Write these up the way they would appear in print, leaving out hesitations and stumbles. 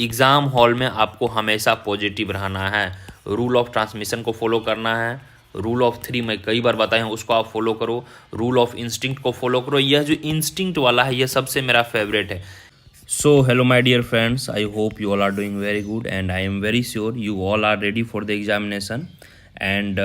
Exam hall में आपको हमेशा पॉजिटिव रहना है, रूल ऑफ ट्रांसमिशन को फॉलो करना है, रूल ऑफ थ्री मैं कई बार बताया हूँ उसको आप फॉलो करो, रूल ऑफ इंस्टिंक्ट को फॉलो करो। यह जो इंस्टिंक्ट वाला है यह सबसे मेरा फेवरेट है। So hello my dear friends, I hope you all are doing very good and I am very sure you all are ready for the examination and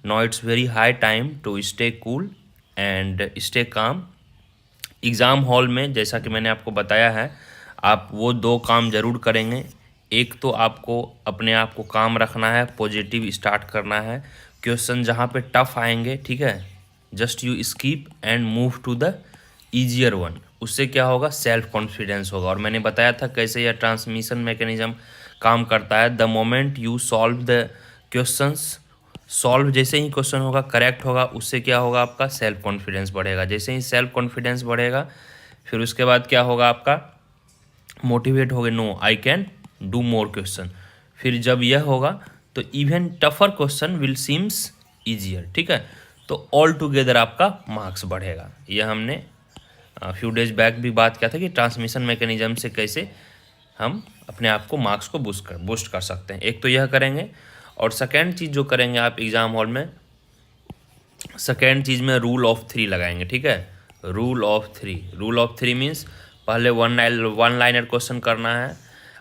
now it's very high time to stay cool and stay calm। Exam hall में जैसा कि मैंने आपको बताया है आप वो दो काम ज़रूर करेंगे। एक तो आपको अपने आप को काम रखना है, पॉजिटिव स्टार्ट करना है। क्वेश्चन जहाँ पे टफ आएंगे, ठीक है, just you skip and move to the easier one. उससे क्या होगा, सेल्फ कॉन्फिडेंस होगा। और मैंने बताया था कैसे यह ट्रांसमिशन मैकेनिज्म काम करता है। The moment you solve the questions, solve जैसे ही क्वेश्चन होगा करेक्ट होगा, उससे क्या होगा, आपका सेल्फ कॉन्फिडेंस बढ़ेगा। जैसे ही सेल्फ कॉन्फिडेंस बढ़ेगा फिर उसके बाद क्या होगा, आपका मोटिवेट हो गए, no I can do more question. फिर जब यह होगा तो even tougher question will seems easier, ठीक है। तो ऑल टुगेदर आपका मार्क्स बढ़ेगा। यह हमने फ्यू डेज बैक भी बात किया था कि ट्रांसमिशन मैकेनिज्म से कैसे हम अपने आप को मार्क्स को बूस्ट कर सकते हैं। एक तो यह करेंगे, और सेकेंड चीज़ जो करेंगे आप एग्ज़ाम हॉल में, सेकेंड चीज़ में रूल ऑफ थ्री लगाएंगे, ठीक है। रूल ऑफ थ्री मीन्स पहले वन लाइनर क्वेश्चन करना है,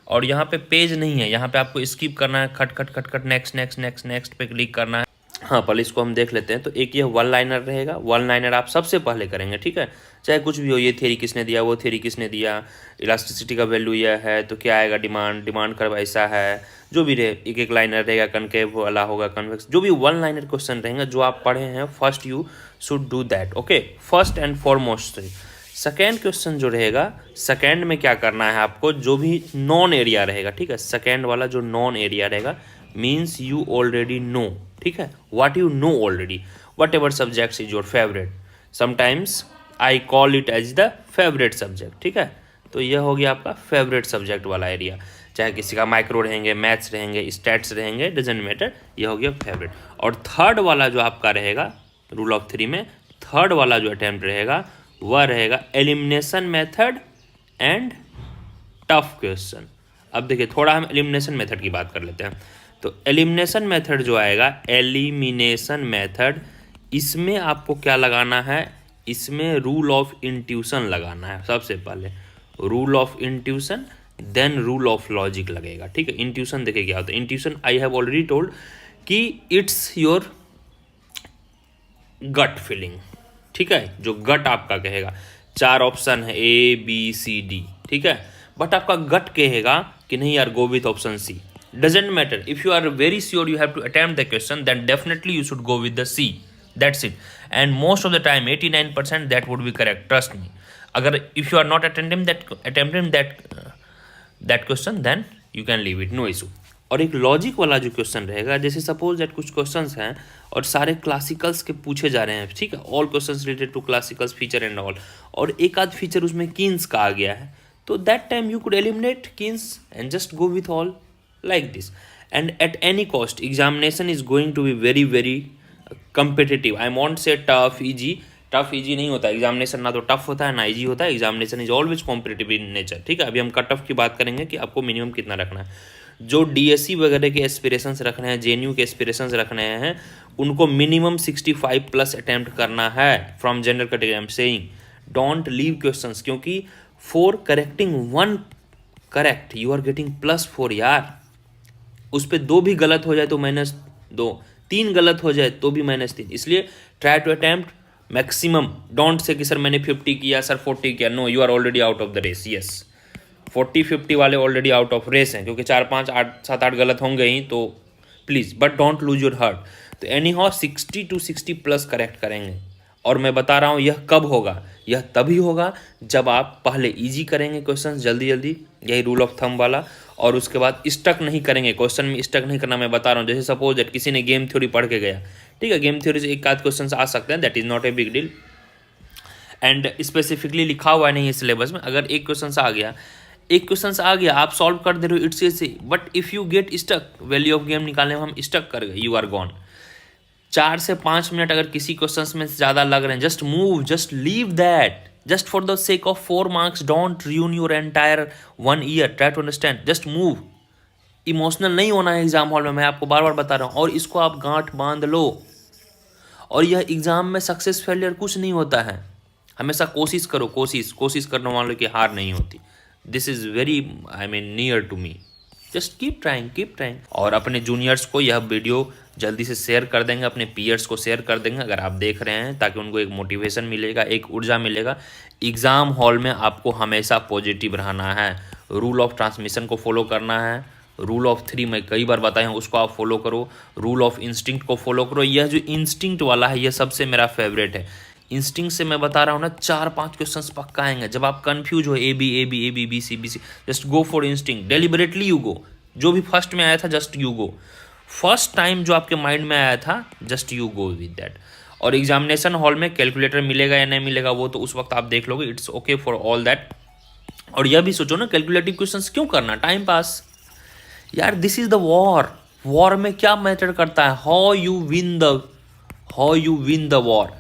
और यहाँ पे पेज नहीं है, यहाँ पे आपको स्किप करना है, खट खट खट खट नेक्स्ट पे क्लिक करना है। हाँ, पहले इसको हम देख लेते हैं। तो एक ये वन लाइनर रहेगा, वन लाइनर आप सबसे पहले करेंगे, ठीक है। चाहे कुछ भी हो, ये थ्योरी किसने दिया, वो थ्योरी किसने दिया, इलास्टिसिटी का वैल्यू यह है तो क्या आएगा, डिमांड कर्व ऐसा है, जो भी रहे, एक एक लाइनर रहेगा, कनकेव वाला होगा, कन्वेक्स, जो भी वन लाइनर क्वेश्चन रहेंगे जो आप पढ़े हैं, first you should do that, okay, first and foremost. Second question जो रहेगा, सेकेंड में क्या करना है आपको, जो भी नॉन एरिया रहेगा, ठीक है, सेकेंड वाला जो नॉन एरिया रहेगा मीन्स यू ऑलरेडी नो, ठीक है, what you know already, whatever subject is your favourite, sometimes I call it as the favourite subject, ठीक है। तो यह हो गया आपका फेवरेट सब्जेक्ट वाला एरिया, चाहे किसी का माइक्रो रहेंगे, मैथ्स रहेंगे, स्टैट्स रहेंगे, डजेंट मैटर, यह हो गया फेवरेट। और थर्ड वाला जो आपका रहेगा रूल ऑफ थ्री में, थर्ड वाला जो अटैम्प्ट रहेगा वह रहेगा elimination method and tough question. अब देखिए थोड़ा हम एलिमिनेशन मेथड की बात कर लेते हैं। तो एलिमिनेशन मेथड जो आएगा, एलिमिनेशन मेथड, इसमें आपको क्या लगाना है, इसमें रूल ऑफ इंट्यूशन लगाना है। सबसे पहले rule of intuition, then rule of logic लगेगा, ठीक है। इंट्यूशन देखिए क्या होता है, intuition I have already told कि इट्स योर गट फीलिंग, ठीक है, जो गट आपका कहेगा। चार ऑप्शन है ए बी सी डी, ठीक है, बट आपका गट कहेगा कि नहीं यार, go with option C, doesn't matter, if you are very sure you have to attempt the question, then definitely you should go with the C, that's it, and most of the time 89% that would be correct, trust me। अगर if you are not attempting that question, then you can leave it, no issue। और एक logic वाला जो question रहेगा, जैसे suppose that कुछ questions हैं और सारे क्लासिकल्स के पूछे जा रहे हैं, ठीक है, all questions related to classicals feature and all, और एक आध फीचर उसमें कीन्स का आ गया है, तो that time you could eliminate Keynes and just go with all like this। and at any cost examination is going to be very very competitive, I won't say tough easy नहीं होता examination, ना तो tough होता है ना easy होता है, examination is always competitive in nature, ठीक है। अभी हम कट ऑफ की बात करेंगे कि आपको मिनिमम कितना रखना है। जो डीएससी वगैरह के एस्पिरेशंस रखने हैं, जेएनयू के एस्पिरेशंस रखने हैं, उनको मिनिमम 65 प्लस अटैम्प्ट करना है from general category. I am saying don't leave questions, क्योंकि for correcting one correct you are getting +4 यार। उस पर दो भी गलत हो जाए तो -2, तीन गलत हो जाए तो भी -3, इसलिए try to attempt maximum. Don't say कि सर मैंने 50 किया, सर 40 किया, no, you are already out of the race. Yes, 40-50 वाले ऑलरेडी आउट ऑफ रेस हैं, क्योंकि 4-5-8-7-8 गलत होंगे ही, तो please but don't lose your heart. तो anyhow 60 to 60 plus correct करेंगे। और मैं बता रहा हूँ यह कब होगा, यह तभी होगा जब आप पहले इजी करेंगे क्वेश्चन जल्दी, यही रूल ऑफ थंब वाला, और उसके बाद स्टक नहीं करेंगे, क्वेश्चन में स्टक नहीं करना। मैं बता रहा हूँ, जैसे सपोज दैट किसी ने गेम थ्योरी पढ़ के गया, ठीक है, गेम थ्योरी से एक आध क्वेश्चन आ सकते हैं, that is not a big deal, and specifically लिखा हुआ नहीं है सिलेबस में। अगर एक क्वेश्चन आ गया, आप सॉल्व कर दे रहे हो, it's easy, but if you get stuck, value of game निकालने में हम स्टक कर गए, यू आर गॉन। 4 से 5 मिनट अगर किसी क्वेश्चन में ज़्यादा लग रहे हैं, just move, just leave that, Just for the sake of 4 marks, don't ruin your entire 1 year. Try to understand. Just move. Emotional नहीं होना है एग्जाम हॉल में, मैं आपको बार बार बता रहा हूँ, और इसको आप गांठ बांध लो। और यह एग्जाम में सक्सेस फेलियर कुछ नहीं होता है, हमेशा कोशिश करो, कोशिश करने वालों की हार नहीं होती। This is very near to me. Just keep trying. और अपने जूनियर्स को यह वीडियो जल्दी से शेयर कर देंगे, अपने पीयर्स को शेयर कर देंगे अगर आप देख रहे हैं, ताकि उनको एक मोटिवेशन मिलेगा, एक ऊर्जा मिलेगा। एग्ज़ाम हॉल में आपको हमेशा पॉजिटिव रहना है, रूल ऑफ ट्रांसमिशन को फॉलो करना है, रूल ऑफ 3 मैं कई बार बताया हूँ, उसको आप फॉलो करो, रूल ऑफ इंस्टिंक्ट को फॉलो करो। यह जो इंस्टिंक्ट वाला है यह सबसे मेरा फेवरेट है। इंस्टिंक्ट से मैं बता रहा हूँ ना, 4-5 क्वेश्चंस पक्का आएंगे। जब आप कंफ्यूज हो A B B C, just go for instinct, deliberately you go. जो भी फर्स्ट में आया था just you go, first time जो आपके माइंड में आया था just you go with that. और एग्जामिनेशन हॉल में कैलकुलेटर मिलेगा या नहीं मिलेगा वो तो उस वक्त आप देख लोगे, it's okay for all that. और यह भी सोचो ना, कैलकुलेटिव क्वेश्चंस क्यों करना, टाइम पास यार। दिस इज द वॉर में क्या मैटर करता है, how you win the war,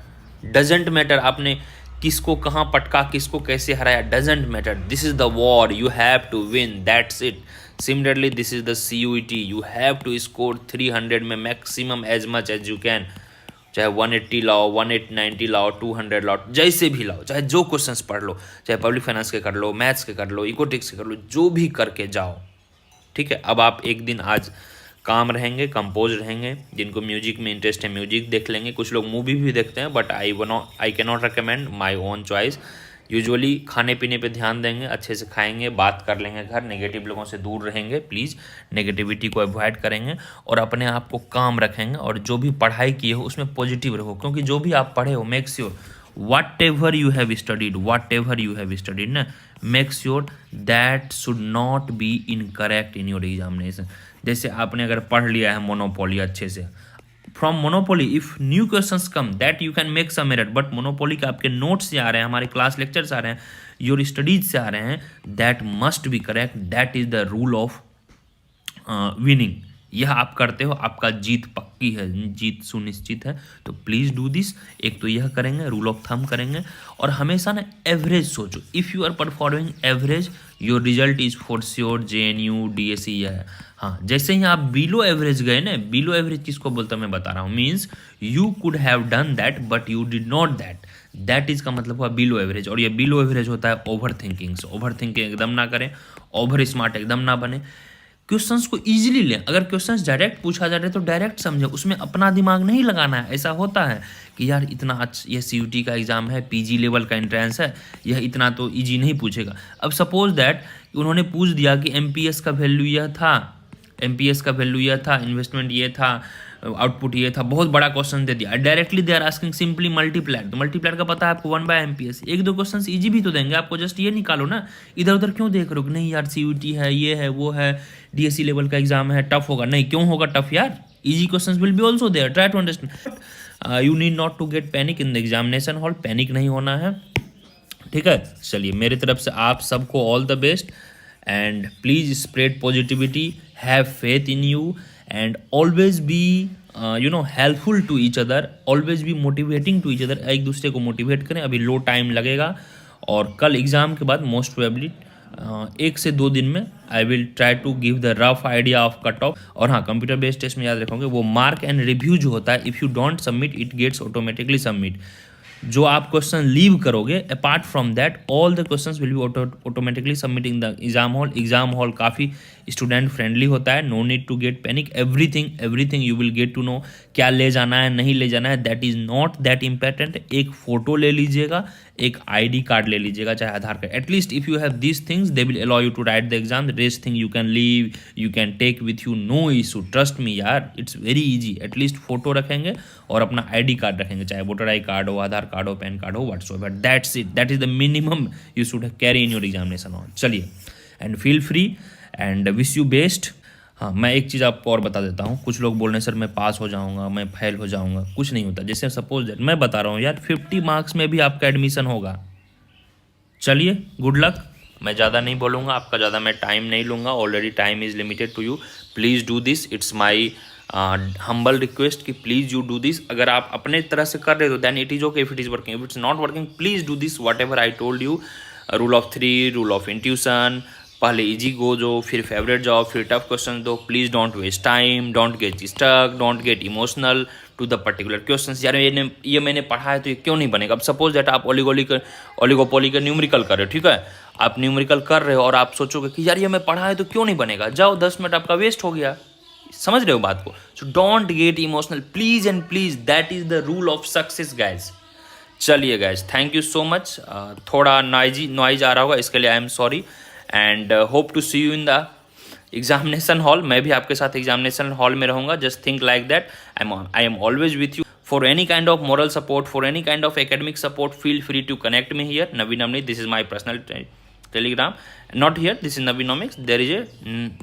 doesn't matter. आपने किसको कहाँ पटका, किसको कैसे हराया, doesn't matter. This is the war, you have to win, that's it. Similarly this is the CUET, you have to score 300 में maximum as much as you can. चाहे 180 लाओ, 190 लाओ, 200 लाओ, जैसे भी लाओ, चाहे जो क्वेश्चंस पढ़ लो, चाहे पब्लिक फाइनेंस के कर लो, मैथ्स के कर लो, इकोनॉमिक्स के कर लो, जो भी करके जाओ, ठीक है। अब आप एक दिन आज काम रहेंगे, कंपोज रहेंगे, जिनको म्यूजिक में इंटरेस्ट है म्यूजिक देख लेंगे, कुछ लोग मूवी भी देखते हैं, but I can not recommend, my own choice. Usually खाने पीने पे ध्यान देंगे, अच्छे से खाएंगे, बात कर लेंगे घर, नेगेटिव लोगों से दूर रहेंगे, प्लीज़ नेगेटिविटी को अवॉइड करेंगे, और अपने आप को काम रखेंगे, और जो भी पढ़ाई किए हो उसमें पॉजिटिव रहो, क्योंकि जो भी आप पढ़े हो, make sure whatever you have studied ना, make sure that should not be incorrect in your examination। जैसे आपने अगर पढ़ लिया है मोनोपोली अच्छे से, from monopoly if new questions come that you can make some error, but monopoly के आपके नोट्स से आ रहे हैं, हमारे क्लास लेक्चर्स आ रहे हैं, योर स्टडीज से आ रहे हैं, that must be correct, that is the rule of winning. यह आप करते हो, आपका जीत पक्की है, जीत सुनिश्चित है। तो प्लीज़ डू दिस। एक तो यह करेंगे, रूल ऑफ थंब करेंगे, और हमेशा ना एवरेज सोचो। If you are performing average, your result is for sure JNU DSE। यह है। हाँ, जैसे ही आप बिलो एवरेज गए ना, बिलो एवरेज किसको बोलता मैं बता रहा हूँ, means you could have done that but you did not that is का मतलब हुआ बिलो एवरेज। और ये बिलो एवरेज होता है ओवर थिंकिंग एकदम ना करें, ओवर स्मार्ट एकदम ना बने, क्वेश्चंस को इजीली लें। अगर क्वेश्चंस डायरेक्ट पूछा जा रहा है तो डायरेक्ट समझे, उसमें अपना दिमाग नहीं लगाना है। ऐसा होता है कि यार इतना अच्छा, यह CUT का एग्जाम है, PG लेवल का एंट्रेंस है, यह इतना तो इजी नहीं पूछेगा। अब सपोज दैट उन्होंने पूछ दिया कि MPS का वैल्यू यह था, इन्वेस्टमेंट ये था, आउटपुट ये था, बहुत बड़ा क्वेश्चन दे दिया। Directly they are asking simply multiplier, तो मल्टीप्लायर का पता है आपको 1/MPS। एक दो क्वेश्चन इजी भी तो देंगे आपको, जस्ट ये निकालो ना, इधर उधर क्यों देख रहे हो कि नहीं यार CUT है, ये है, वो है, DSE लेवल का एग्जाम है, टफ होगा। नहीं, क्यों होगा टफ यार, easy question will be also there, try to understand. You need not to get panic in the examination hall, panic नहीं होना है, ठीक है। चलिए, मेरी तरफ से आप सबको all the best, and please spread positivity, have faith in you, and always be helpful to each other, always be motivating to each other. एक दूसरे को मोटिवेट करें। अभी लो टाइम लगेगा, और कल एग्जाम के बाद मोस्ट प्रोबेबली 1 से 2 दिन में I will try to give the rough idea of cut off. और हाँ, कंप्यूटर बेस्ड टेस्ट में याद रखोगे, वो मार्क एंड रिव्यू जो होता है, if you don't submit it gets automatically submit. जो आप क्वेश्चन लीव करोगे, apart from that all the questions will be automatically submitting the exam hall. Exam hall काफ़ी स्टूडेंट फ्रेंडली होता है, no need to get panic, everything you will get to know. क्या ले जाना है, नहीं ले जाना है, that is not that important. एक फ़ोटो ले लीजिएगा, एक ID कार्ड ले लीजिएगा, चाहे Aadhaar card. At least if you have these things they will allow you to write the exam. Rest thing you can leave, you can take with you, no issue, trust me यार, it's very easy. At least photo रखेंगे और अपना ID card रखेंगे, चाहे voter ID card हो, Aadhaar card हो, PAN card हो, whatsoever, that's it, that is the minimum you should carry in your examination hall. चलिए, and feel free and wish you best. हाँ, मैं एक चीज़ आपको और बता देता हूँ। कुछ लोग बोल रहे हैं सर मैं पास हो जाऊँगा, मैं फेल हो जाऊँगा, कुछ नहीं होता। जैसे सपोज दैट मैं बता रहा हूँ यार, 50 मार्क्स में भी आपका एडमिशन होगा। चलिए, गुड लक। मैं ज़्यादा नहीं बोलूँगा, आपका ज़्यादा मैं टाइम नहीं लूँगा, already time is limited to you. Please do this, it's my humble request कि प्लीज़ यू डू दिस। अगर आप अपने तरह से कर रहे हो then it is okay, if it is working, if it's not working please do this whatever I told you. Rule of 3, rule of intuition, पहले इजी गो दो, फिर फेवरेट जाओ, फिर टफ क्वेश्चन दो। Please don't waste time, don't get stuck, don't get emotional to the particular question. यार ये मैंने पढ़ा है तो ये क्यों नहीं बनेगा। अब सपोज दैट आप ओलिगोपोली का न्यूमेरिकल कर रहे हो, ठीक है, आप न्यूमेरिकल कर रहे हो और आप सोचोगे कि यार ये मैं पढ़ा है तो क्यों नहीं बनेगा, जाओ 10 मिनट आपका वेस्ट हो गया। समझ रहे हो बात को। So don't get emotional please and please, that is the rule of success guys. चलिए guys, thank you so much. थोड़ा नॉइज आ रहा होगा, इसके लिए I am sorry and hope to see you in the examination hall. मैं भी आपके साथ एग्जामिनेशन हॉल में रहूंगा। Just think like that I am always with you. For any kind of moral support, for any kind of academic support, feel free to connect me here. Naveen Amni, this is my personal telegram. Not here, this is Navinomics. There is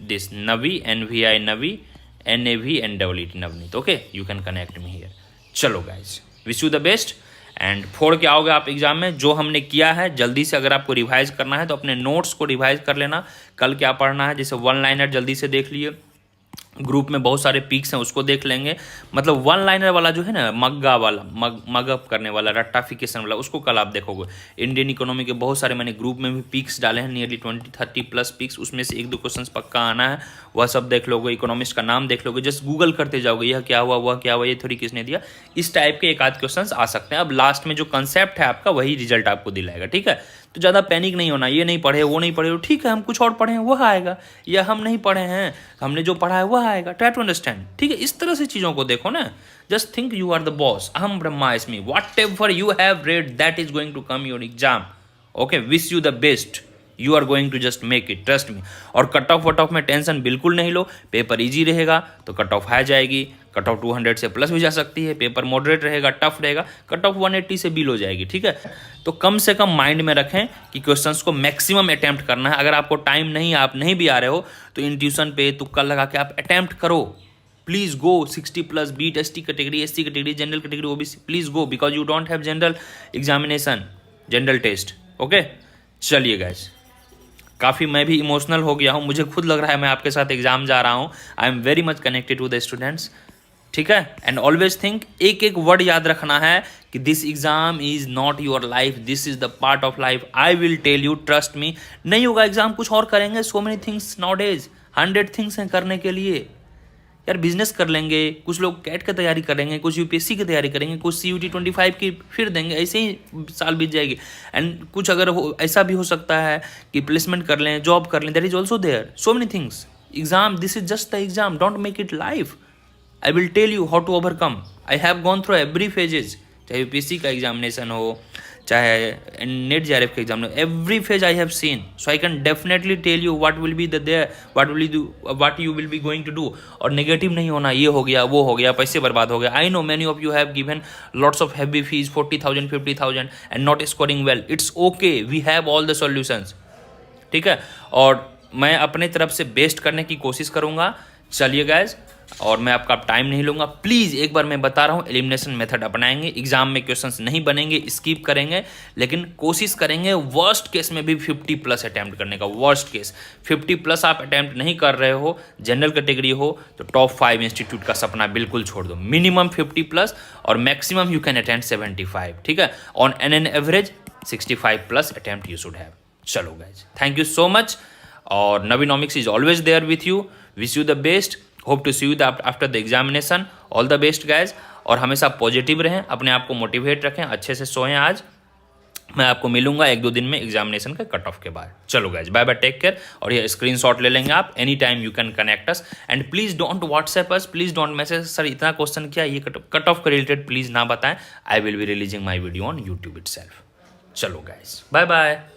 this Navi, NVI Navi, NAV and EET Navneet. Okay, you can connect me here. चलो guys, wish you the best. And फोड़ के आओगे आप exam में। जो हमने किया है जल्दी से अगर आपको रिवाइज करना है तो अपने नोट्स को रिवाइज कर लेना। कल क्या पढ़ना है, जैसे वन लाइनर जल्दी से देख लिए, ग्रुप में बहुत सारे पिक्स हैं उसको देख लेंगे। मतलब वन लाइनर वाला जो है ना, मग्गा वाला, मगअप करने वाला, रट्टाफिकेशन वाला, उसको कल आप देखोगे। इंडियन इकोनॉमी के बहुत सारे मैंने ग्रुप में भी पिक्स डाले हैं, नियरली 20-30 प्लस पिक्स। उसमें से 1-2 क्वेश्चंस पक्का आना है, वह सब देख लोगे। इकोनॉमिस्ट का नाम देख लोगे, जस्ट गूगल करते जाओगे, यह क्या हुआ, वह क्या हुआ, ये थोड़ी किसने दिया, इस टाइप के 1-8 क्वेश्चन आ सकते हैं। अब लास्ट में जो कंसेप्ट है आपका वही रिजल्ट आपको दिलाएगा, ठीक है। तो ज़्यादा पैनिक नहीं होना, ये नहीं पढ़े वो नहीं पढ़े, ठीक है हम कुछ और पढ़े हैं वह आएगा, या हम नहीं पढ़े हैं हमने जो पढ़ा है वह आएगा। ट्राई टू अंडरस्टैंड, ठीक है। इस तरह से चीज़ों को देखो ना। Just think you are the boss, अहम ब्रह्मास्मि, whatever you have read that is going to come your exam. Okay, wish you the best, you are going to just make it, trust me. और cut off वट ऑफ में tension बिल्कुल नहीं लो। Paper easy रहेगा तो cut off high जाएगी, कट ऑफ 200 से प्लस भी जा सकती है। पेपर मॉडरेट रहेगा, टफ रहेगा, कट ऑफ 180 से बिलो जाएगी, ठीक है। तो कम से कम माइंड में रखें कि क्वेश्चंस को मैक्सिमम अटैम्प्ट करना है। अगर आपको टाइम नहीं, आप नहीं भी आ रहे हो तो इंट्यूशन पे तुक्का लगा के आप अटैम्प्ट करो। Please go 60 plus, beat ST category, SC category, general category, OBC, please go because you don't have general examination, general test. Okay, चलिए गाइज, काफ़ी मैं भी इमोशनल हो गया हूँ, मुझे खुद लग रहा है मैं आपके साथ एग्जाम जा रहा हूँ। I am very much connected to the students, ठीक है। एंड ऑलवेज थिंक, एक एक वर्ड याद रखना है कि this exam is not your life, this is the part of life. I will tell you, trust me. नहीं होगा एग्जाम, कुछ और करेंगे। So many things nowadays, 100 things हैं करने के लिए। यार बिजनेस कर लेंगे, कुछ लोग कैट की तैयारी करेंगे, कुछ UPSC की तैयारी करेंगे, कुछ CUT 25 की फिर देंगे, ऐसे ही साल बीत जाएगी। एंड कुछ अगर ऐसा भी हो सकता है कि प्लेसमेंट कर लें, जॉब कर लें, that is also there. So many things. Exam, this is just the exam, don't make it life. I will tell you how to overcome. I have gone through every phases, चाहे UPSC का examination हो, चाहे NET JRF का exam, every phase I have seen. So I can definitely tell you what will be the there, what you will be going to do. और negative नहीं होना, ये हो गया वो हो गया, पैसे बर्बाद हो गया। I know many of you have given lots of heavy fees, 40,000 50,000 and not scoring well. It's okay, we have all the solutions, ठीक है। और मैं अपने तरफ से बेस्ट करने की कोशिश करूंगा। चलिए गाइज, और मैं आपका टाइम नहीं लूंगा। प्लीज़ एक बार मैं बता रहा हूँ, एलिमिनेशन मेथड अपनाएंगे। एग्जाम में क्वेश्चंस नहीं बनेंगे, स्किप करेंगे, लेकिन कोशिश करेंगे वर्स्ट केस में भी 50 प्लस अटैम्प्ट करने का। वर्स्ट केस 50 प्लस आप अटैम्प्ट नहीं कर रहे हो, जनरल कैटेगरी हो, तो टॉप 5 इंस्टीट्यूट का सपना बिल्कुल छोड़ दो। मिनिमम 50 प्लस और मैक्सिमम यू कैन अटेम्प्ट 75, ठीक है। On an average 65 plus attempt you should have. चलो guys, thank you so much. और Navinomics is always there with you. Wish you the best, hope to see you after the examination. All the best guys. और हमेशा positive रहें, अपने आप को motivate रखें, अच्छे से सोएं। आज मैं आपको मिलूंगा 1-2 दिन में एग्जामिनेशन के कट ऑफ के बाद। चलो guys, bye bye, take care. और ये स्क्रीनशॉट ले लेंगे आप, any time you can connect us and please don't WhatsApp us, please don't message sir इतना क्वेश्चन किया, ये कट ऑफ के रिलेटेड प्लीज ना बताएं। I will be releasing my video on YouTube itself. चलो गाइज, बाय बाय।